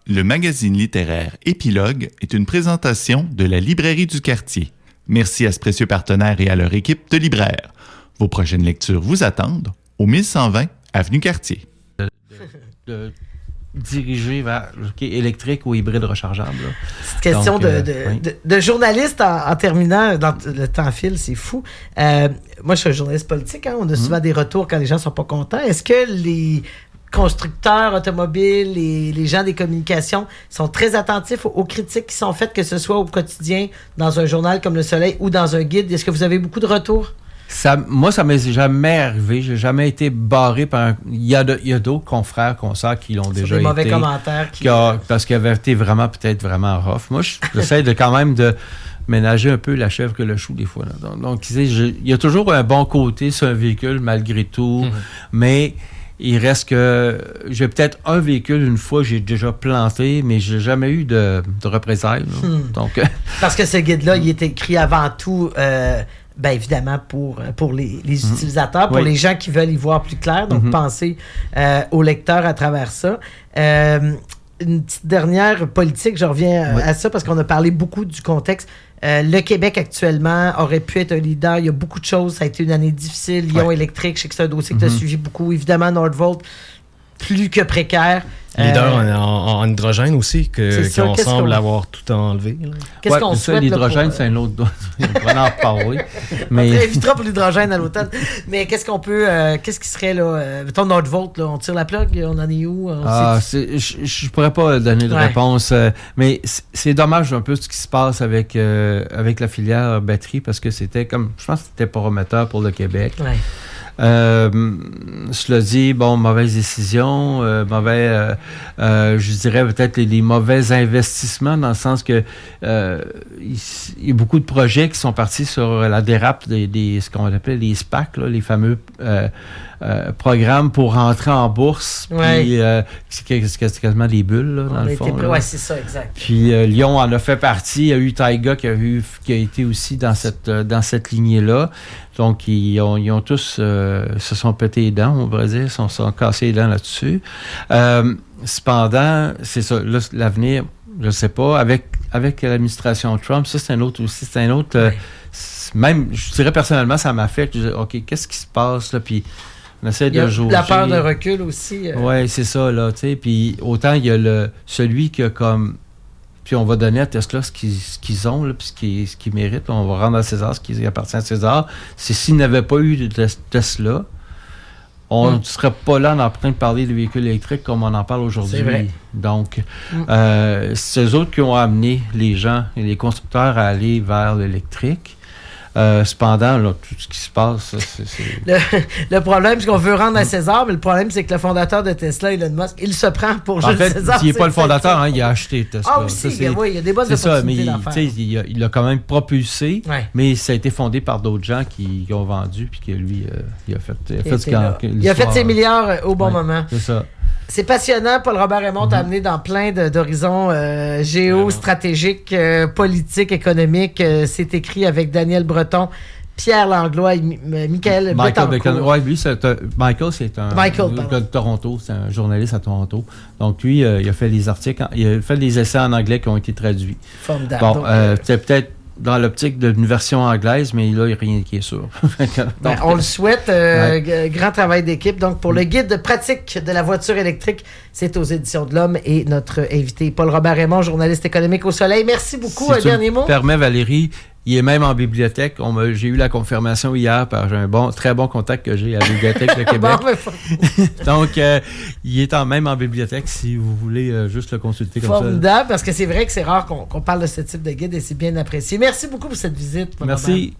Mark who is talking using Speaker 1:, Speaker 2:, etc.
Speaker 1: Le magazine littéraire Épilogue est une présentation de la Librairie du Quartier. Merci à ce précieux partenaire et à leur équipe de libraires. Vos prochaines lectures vous attendent au 1120 Avenue Cartier.
Speaker 2: De diriger vers électrique ou hybride rechargeable. Là.
Speaker 3: C'est une question de journaliste en terminant. Dans le temps file, c'est fou. Moi, je suis un journaliste politique. Hein, on a souvent des retours quand les gens sont pas contents. Est-ce que les constructeurs automobiles et les gens des communications sont très attentifs aux critiques qui sont faites, que ce soit au quotidien, dans un journal comme Le Soleil ou dans un guide? Est-ce que vous avez beaucoup de retours?
Speaker 2: Moi, ça m'est jamais arrivé. J'ai jamais été barré par Il y a d'autres confrères, consoeurs qui l'ont déjà été.
Speaker 3: Des mauvais commentaires.
Speaker 2: Parce qu'ils avaient été peut-être vraiment rough. Moi, j'essaie quand même de ménager un peu la chèvre que le chou des fois. Là. Donc, il y a toujours un bon côté sur un véhicule, malgré tout. Mais il reste que j'ai peut-être un véhicule une fois, j'ai déjà planté, mais j'ai jamais eu de représailles. Donc,
Speaker 3: parce que ce guide-là, il est écrit avant tout... évidemment, pour les utilisateurs, pour les gens qui veulent y voir plus clair. Donc, pensez aux lecteurs à travers ça. Une petite dernière politique, je reviens à ça parce qu'on a parlé beaucoup du contexte. Le Québec, actuellement, aurait pu être un leader. Il y a beaucoup de choses. Ça a été une année difficile. Lyon électrique, je sais que c'est un dossier que tu as suivi beaucoup. Évidemment, Nordvolt, plus que précaire.
Speaker 4: Leader en hydrogène aussi, qu'on semble avoir tout enlevé. Là.
Speaker 3: Qu'est-ce qu'on souhaite?
Speaker 2: L'hydrogène, c'est un autre dossier. On va en parler.
Speaker 3: Mais... On évitera pour l'hydrogène à l'automne. Mais qu'est-ce qu'on peut... qu'est-ce qui serait, là... Mettons, Nordvolt, là, on tire la plug, on en est où?
Speaker 2: Je pourrais pas donner de réponse. Mais c'est dommage un peu ce qui se passe avec la filière batterie, parce que c'était comme... Je pense que c'était prometteur pour le Québec.
Speaker 3: Ouais.
Speaker 2: Cela dit, mauvaise décision, je dirais peut-être les mauvais investissements, dans le sens que il y a beaucoup de projets qui sont partis sur la dérape ce qu'on appelle les SPAC, là, les fameux programmes pour rentrer en bourse. Puis c'est quasiment des bulles, là, dans le fond.
Speaker 3: Oui, c'est ça, exact.
Speaker 2: Puis Lyon en a fait partie. Il y a eu Taiga qui a été aussi dans cette lignée-là. Donc, ils ont tous se sont pété les dents, on va dire, se sont cassés les dents là-dessus. Cependant, c'est ça, là, l'avenir, je ne sais pas, avec l'administration Trump, ça, c'est un autre. Même, je dirais personnellement, ça m'affecte. Je dis, OK, qu'est-ce qui se passe là? Puis, on essaie de jauger.
Speaker 3: La peur de recul aussi.
Speaker 2: Oui, c'est ça, là, tu sais. Puis, autant il y a celui qui a comme... Puis on va donner à Tesla ce qu'ils ont, là, puis ce qu'ils méritent. On va rendre à César ce qui appartient à César. C'est s'il n'avait pas eu de Tesla, on ne serait pas là en train de parler de véhicules électriques comme on en parle aujourd'hui.
Speaker 3: C'est vrai.
Speaker 2: Donc, c'est eux autres qui ont amené les gens et les constructeurs à aller vers l'électrique. Cependant, là, tout ce qui se passe, c'est...
Speaker 3: Le problème, c'est qu'on veut rendre à César, mais le problème, c'est que le fondateur de Tesla, Elon Musk, il se prend pour Jules César.
Speaker 2: Il n'est pas le fondateur, il a acheté Tesla.
Speaker 3: Ah aussi, il y a des bonnes opportunités d'en faire.
Speaker 2: Il l'a quand même propulsé, mais ça a été fondé par d'autres gens qui ont vendu, puis que lui, il a fait
Speaker 3: ses milliards au bon moment.
Speaker 2: C'est ça.
Speaker 3: C'est passionnant. Paul-Robert Raymond t'a amené dans plein d'horizons géostratégiques, politiques, économiques. C'est écrit avec Daniel Breton, Pierre Langlois et Michael Betancourt.
Speaker 2: Lui, Michael, c'est un gars de Toronto. C'est un journaliste à Toronto. Donc, lui, il a fait les articles, il a fait des essais en anglais qui ont été traduits.
Speaker 3: Formidable.
Speaker 2: Bon, c'est peut-être dans l'optique d'une version anglaise, mais là, il n'y a rien qui est sûr. Donc,
Speaker 3: on le souhaite. Grand travail d'équipe. Donc, pour le guide pratique de la voiture électrique, c'est aux Éditions de l'Homme et notre invité, Paul-Robert Raymond, journaliste économique au Soleil. Merci beaucoup. Un dernier mot?
Speaker 2: Permets, Valérie, il est même en bibliothèque. J'ai eu la confirmation hier par un très bon contact que j'ai à la Bibliothèque de Québec. Donc, il est même en bibliothèque si vous voulez juste le consulter comme ça.
Speaker 3: Formidable, parce que c'est vrai que c'est rare qu'on parle de ce type de guide et c'est bien apprécié. Merci beaucoup pour cette visite.
Speaker 2: Merci.